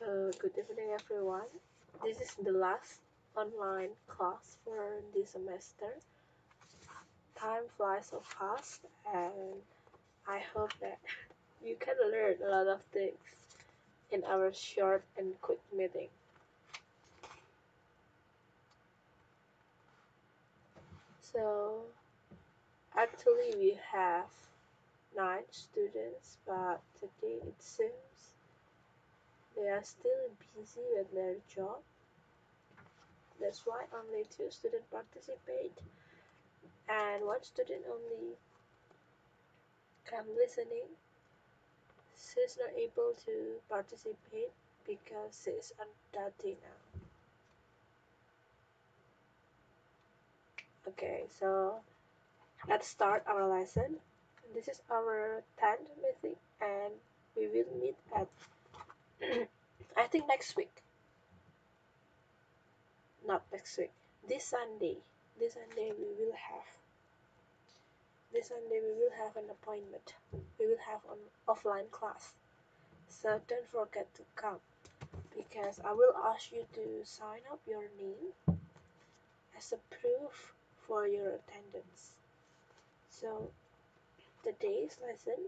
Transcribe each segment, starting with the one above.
Good evening, everyone. This is the last online class for this semester. Time flies so fast, and I hope that you can learn a lot of things in our short and quick meeting. So, actually, we have 9 students, but today it seems they are still busy with their job. That's why only 2 students participate, and 1 student only come listening. She's not able to participate because she's on duty now. Okay, so let's start our lesson. This is our 10th meeting, and we will meet at I think next week. Not next week. This Sunday. This Sunday we will have. This Sunday we will have an appointment. We will have an offline class. So don't forget to come because I will ask you to sign up your name as a proof for your attendance. So today's lesson,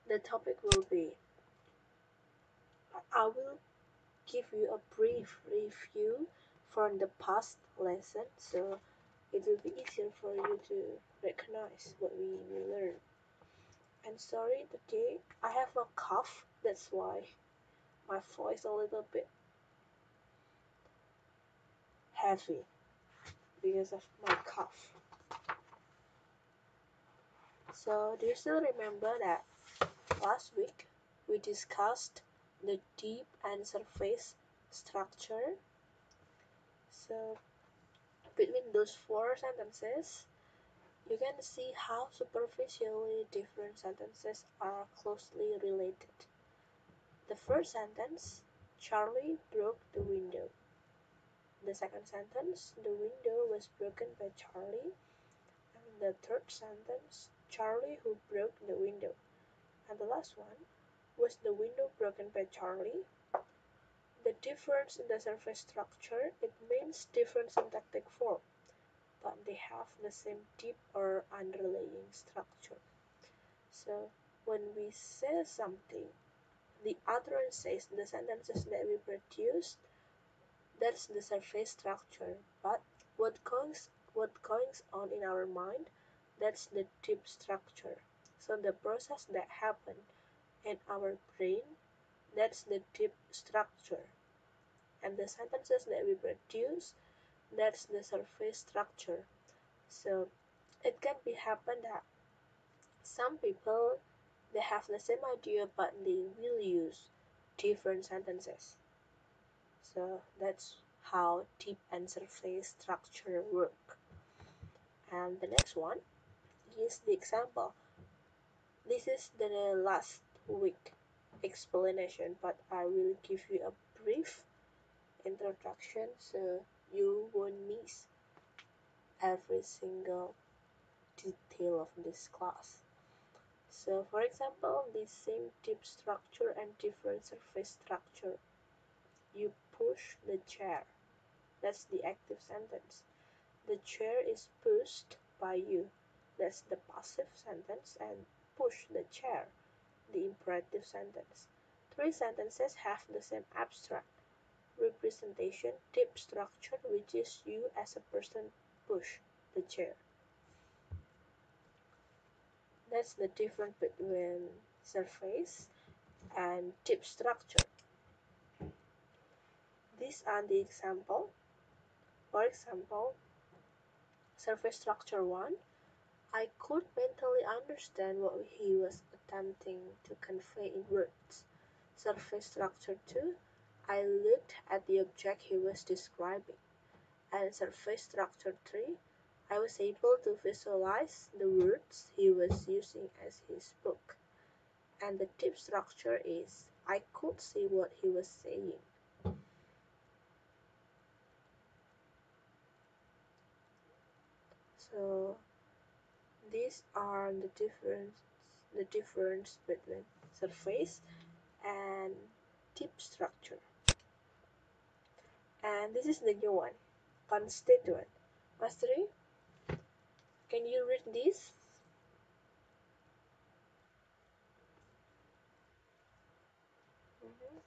the topic will be, I will give you a brief review from the past lesson, so it will be easier for you to recognize what we will learn. And sorry, today I have a cough, that's why my voice a little bit heavy because of my cough. So do you still remember that last week we discussed the deep and surface structure? So between those 4 sentences, you can see how superficially different sentences are closely related. The first sentence, Charlie broke the window. The second sentence, the window was broken by Charlie. And the third sentence, Charlie who broke the window. And the last one, was the window broken by Charlie? The difference in the surface structure, it means different syntactic form, but they have the same deep or underlying structure. So when we say something, the utterance says the sentences that we produce, that's the surface structure, but what goes on in our mind, that's the deep structure. So the process that happen in our brain, that's the deep structure. And the sentences that we produce, that's the surface structure. So it can be happen that some people, they have the same idea but they will use different sentences. So that's how deep and surface structure work. And the next one is the example. This is the last week explanation, but I will give you a brief introduction so you won't miss every single detail of this class. So for example, the same deep structure and different surface structure. You push the chair. That's the active sentence. The chair is pushed by you. That's the passive sentence. And push the chair, the imperative sentence. 3 sentences have the same abstract representation, deep structure, which is you as a person push the chair. That's the difference between surface and deep structure. These are the example. For example, surface structure 1, I could mentally understand what he was attempting to convey in words. Surface structure 2, I looked at the object he was describing. And surface structure 3, I was able to visualize the words he was using as he spoke. And the deep structure is, I could see what he was saying. So these are the difference between surface and deep structure. And this is the new one, constituent. Mastery, can you read this? Mhm.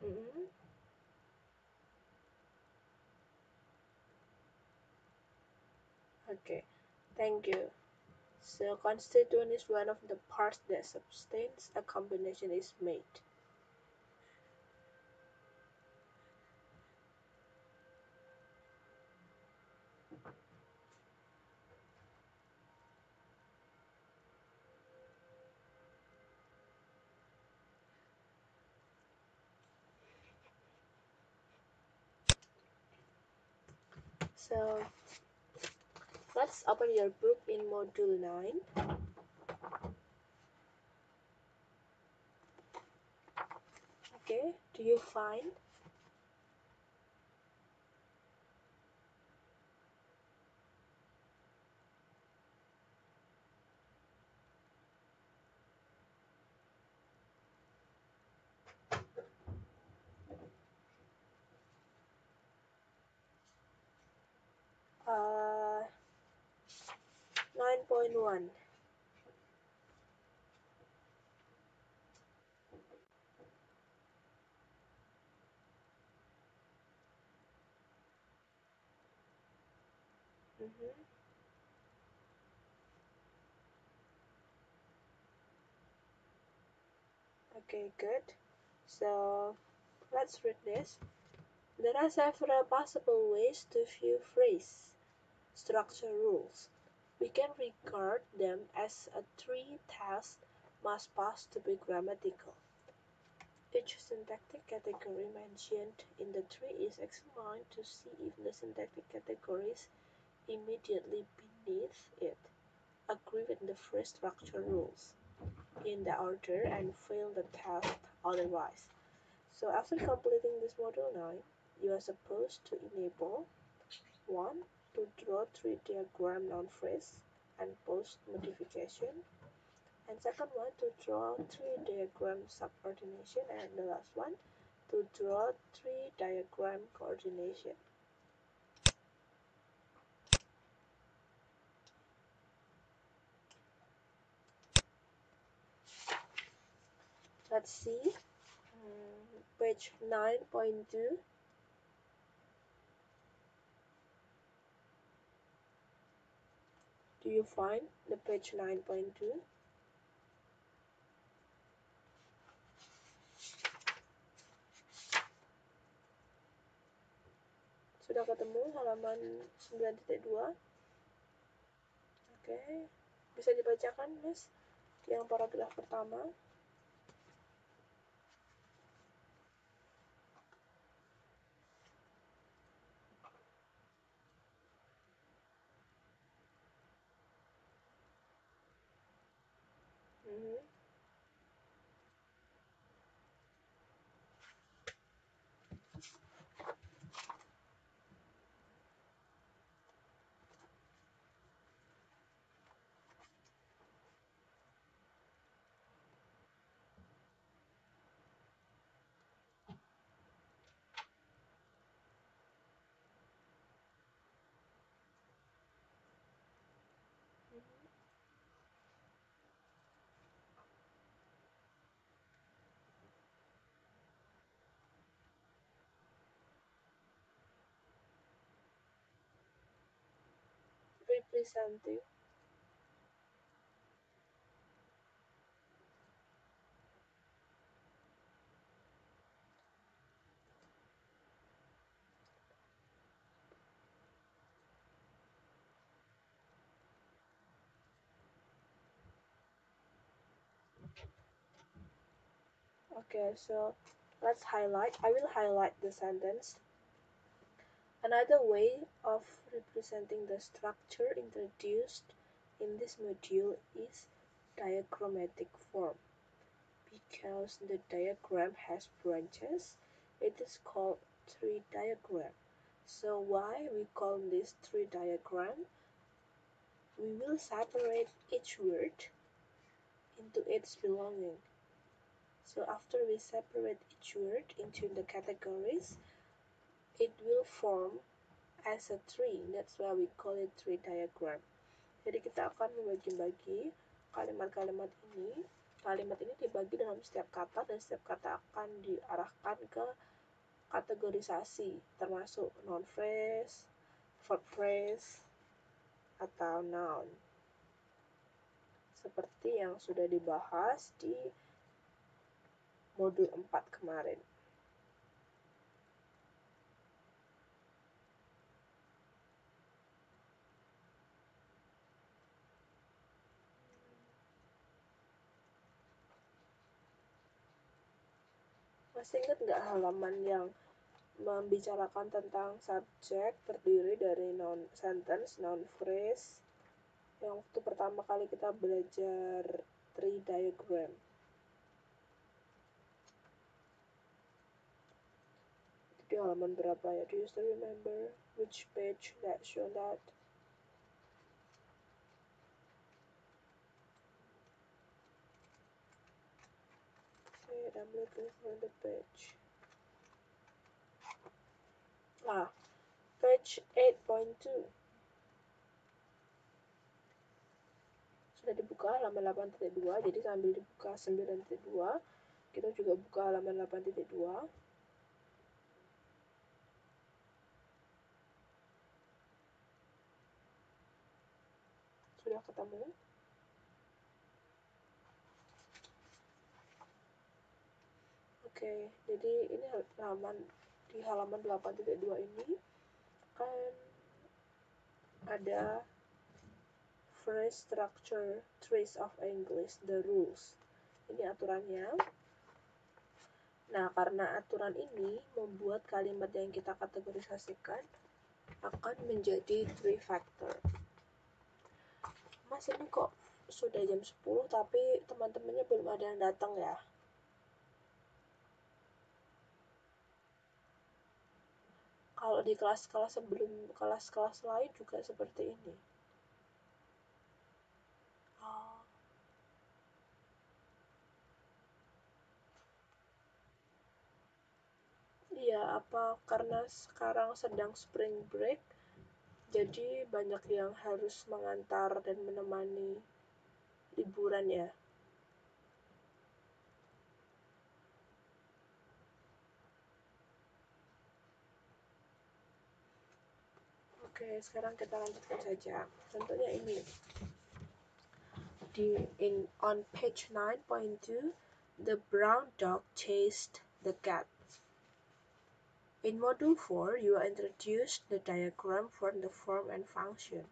Mhm. Okay, thank you. So constituent is one of the parts that sustains a combination is made. So let's open your book in module 9. Okay, do you find 9.1? Mm-hmm. Okay, good. So let's read this. There are several possible ways to view phrase structure rules. We can regard them as a tree test must pass to be grammatical. Each syntactic category mentioned in the tree is examined to see if the syntactic categories immediately beneath it agree with the phrase structure rules in the order and fail the test otherwise. So after completing this module 9, you are supposed to enable 1. To draw tree diagram non-phrase and post modification, and second one to draw tree diagram subordination, and the last one to draw tree diagram coordination. Let's see, page 9.2. Do you find the page 9.2? Sudah ketemu halaman 9.2? Oke, bisa dibacakan, Miss, yang paragraf pertama. Mhm. Representing. Okay, so I will highlight the sentence. Another way of representing the structure introduced in this module is diagrammatic form. Because the diagram has branches, it is called tree diagram. So why we call this tree diagram? We will separate each word into its belonging. So after we separate each word into the categories, it will form as a tree. That's why we call it tree diagram. Jadi kita akan membagi-bagi kalimat-kalimat ini. Kalimat ini dibagi dalam setiap kata dan setiap kata akan diarahkan ke kategorisasi, termasuk noun phrase, verb phrase, atau noun. Seperti yang sudah dibahas di modul 4 kemarin. Masih ingat nggak halaman yang membicarakan tentang subjek terdiri dari noun sentence, noun phrase, yang waktu pertama kali kita belajar tree diagram? Itu di halaman berapa ya? Do you still remember which page that show that? Wait, I'm looking for the page. Page 8.2. Sudah dibuka halaman 8.2, jadi sambil dibuka 9.2, kita juga buka halaman 8.2. Sudah ketemu? Oke, jadi ini di halaman 8.2 ini kan ada phrase structure, trace of English, the rules. Ini aturannya. Nah, karena aturan ini membuat kalimat yang kita kategorisasikan akan menjadi three factor. Mas, ini kok sudah jam 10 tapi teman-temannya belum ada yang datang ya? Kalau di kelas-kelas sebelum kelas-kelas lain juga seperti ini. Oh. Iya, apa karena sekarang sedang spring break, jadi banyak yang harus mengantar dan menemani liburan ya. Oke, sekarang kita lanjutkan saja. Contohnya ini. On page 9.2, the brown dog chased the cat. In Module 4, you are introduced the diagram for the form and function.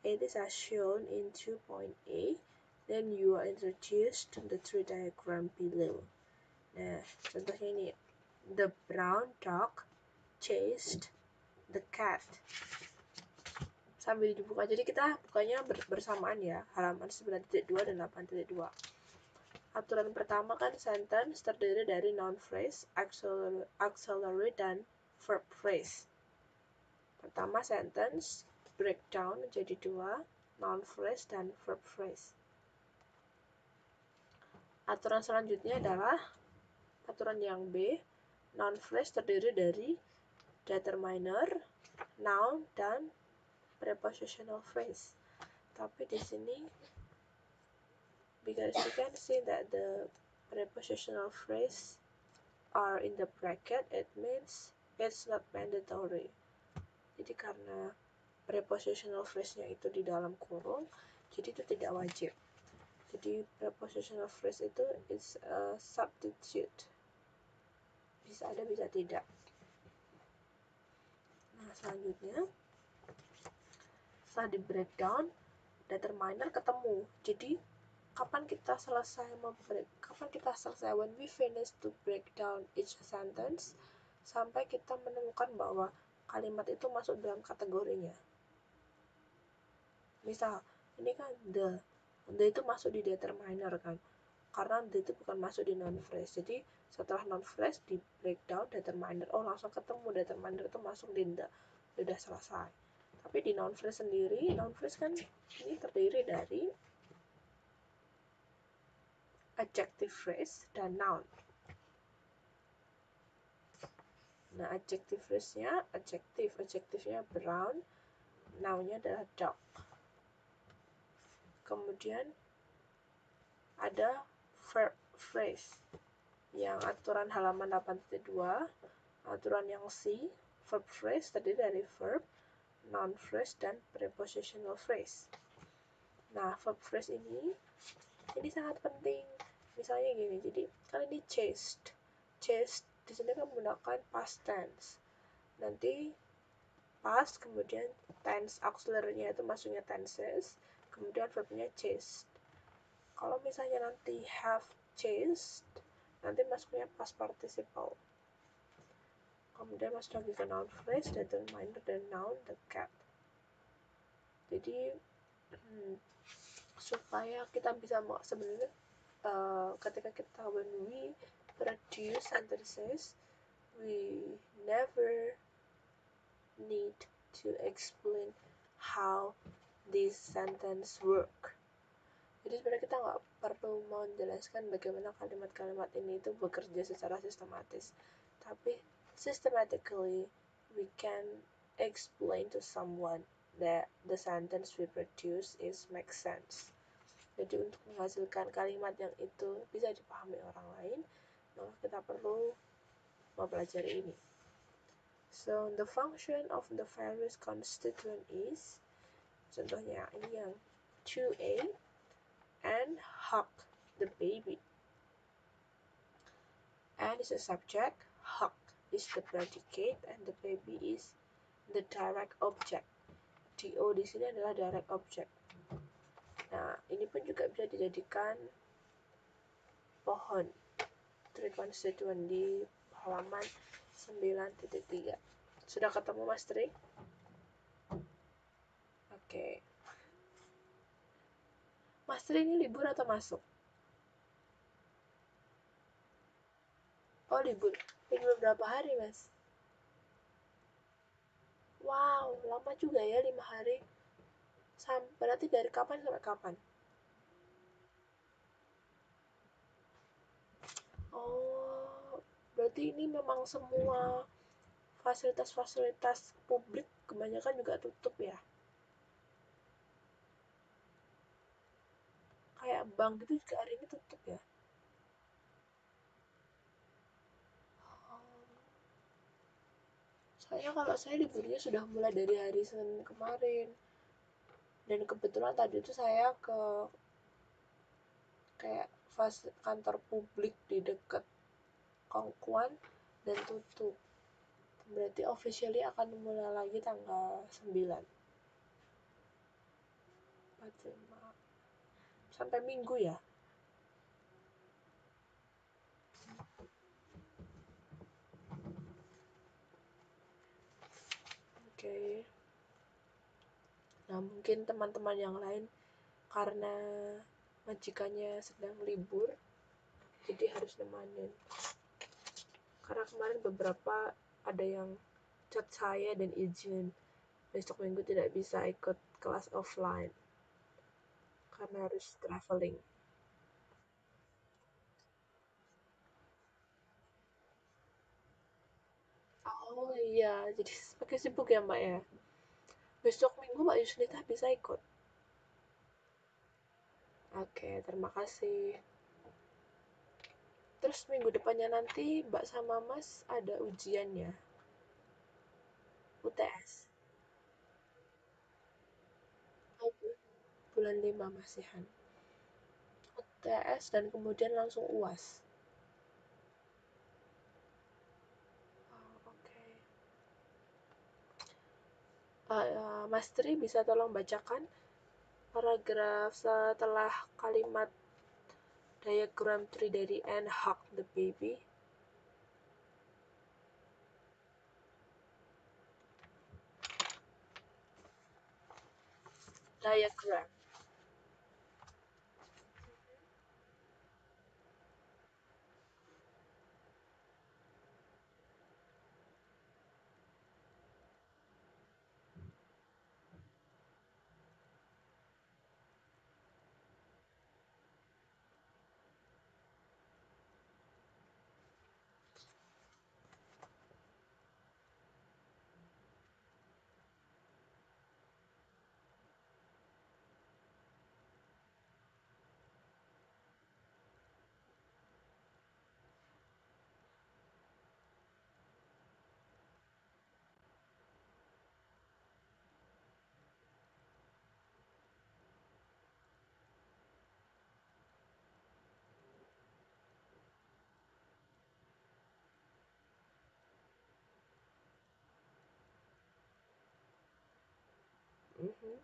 It is as shown in 2.a. Then you are introduced to the tree diagram below. Nah, contohnya ini. The brown dog chased the cat. Sambil dibuka, jadi kita bukanya bersamaan ya, halaman 9.2 dan 8.2. Aturan pertama kan sentence terdiri dari noun phrase, auxiliary, dan verb phrase. Pertama sentence breakdown menjadi dua, noun phrase dan verb phrase. Aturan selanjutnya adalah aturan yang B, noun phrase terdiri dari determiner, noun, dan prepositional phrase. Tapi di sini because you can see that the prepositional phrase are in the bracket, it means it's not mandatory. Jadi karena prepositional phrase-nya itu di dalam kurung, jadi itu tidak wajib. Jadi prepositional phrase itu is a substitute. Bisa ada, bisa tidak. Nah, selanjutnya setelah di breakdown, determiner ketemu. Jadi kapan kita selesai kapan kita selesai, when we finish to break down each sentence, sampai kita menemukan bahwa kalimat itu masuk dalam kategorinya. Misal, ini kan the itu masuk di determiner kan, karena the itu bukan masuk di noun phrase. Jadi setelah noun phrase di breakdown determiner, oh langsung ketemu determiner itu masuk di the, udah selesai. Tapi di noun phrase sendiri, noun phrase kan ini terdiri dari adjective phrase dan noun. Nah, adjective phrase-nya adjektifnya brown, noun-nya adalah dog. Kemudian ada verb phrase yang aturan halaman 8.2, aturan yang C, verb phrase terdiri dari verb, noun phrase, dan prepositional phrase. Nah, verb phrase ini sangat penting. Misalnya gini, jadi kan ini chased di sini kan menggunakan past tense. Nanti past, kemudian tense auxiliary-nya itu masuknya tenses, kemudian verbnya chased. Kalau misalnya nanti have chased, nanti masuknya past participle. Kemudian masuk lagi ke noun phrase, determiner, dan noun the cat. Jadi supaya kita bisa sebenarnya ketika kita when we produce sentences, we never need to explain how this sentence work. Jadi sebenarnya kita nggak perlu menjelaskan bagaimana kalimat-kalimat ini itu bekerja secara sistematis, tapi systematically we can explain to someone that the sentence we produce is make sense. Jadi untuk menghasilkan kalimat yang itu bisa dipahami orang lain, maka kita perlu mempelajari ini. So, the function of the various constituent is, contohnya ini yang 2A, and hug the baby. And is a subject, hug is the predicate, and the baby is the direct object. Do di sini adalah direct object. Nah, ini pun juga bisa dijadikan pohon. Three constituent di halaman 9.3. Sudah ketemu Mas Tri? Oke. Mas Tri ini libur atau masuk? Oh, libur. Libur berapa hari, Mas? Wow, lama juga ya 5 hari. Berarti dari kapan sampai kapan? Oh, berarti ini memang semua fasilitas-fasilitas publik kebanyakan juga tutup ya? Kayak bank gitu juga hari ini tutup ya? Oh. Soalnya kalau saya liburnya sudah mulai dari hari Senin kemarin. Dan kebetulan tadi itu saya ke kayak kantor publik di dekat Kongkuan dan tutup. Berarti officially akan mulai lagi tanggal 9. 45. Sampai Minggu ya? Oke. Nah, mungkin teman-teman yang lain karena majikannya sedang libur, jadi harus nemanin. Karena kemarin beberapa ada yang chat saya dan izin besok minggu tidak bisa ikut kelas offline karena harus traveling. Oh iya, jadi pakai sibuk ya Mbak ya. Besok minggu Mbak Yusnita bisa ikut. Oke, terima kasih. Terus minggu depannya nanti Mbak sama Mas ada ujiannya, UTS. Oh, bulan 5 masihan. UTS dan kemudian langsung UAS. Oh, oke. Mas Tri bisa tolong bacakan paragraf setelah kalimat Diagram 3 dari and hug the baby. Diagram. Mhm.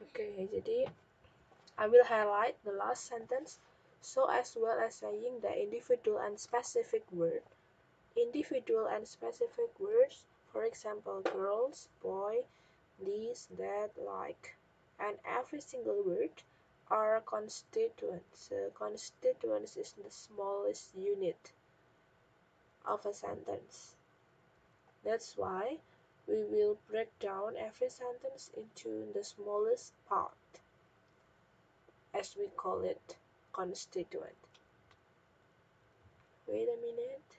Oke, jadi I will highlight the last sentence so as well as saying the individual and specific word. Individual and specific words, for example, girls, boy, this, that, like, and every single word are constituents. So constituents is the smallest unit of a sentence. That's why we will break down every sentence into the smallest part, as we call it constituent. Wait a minute.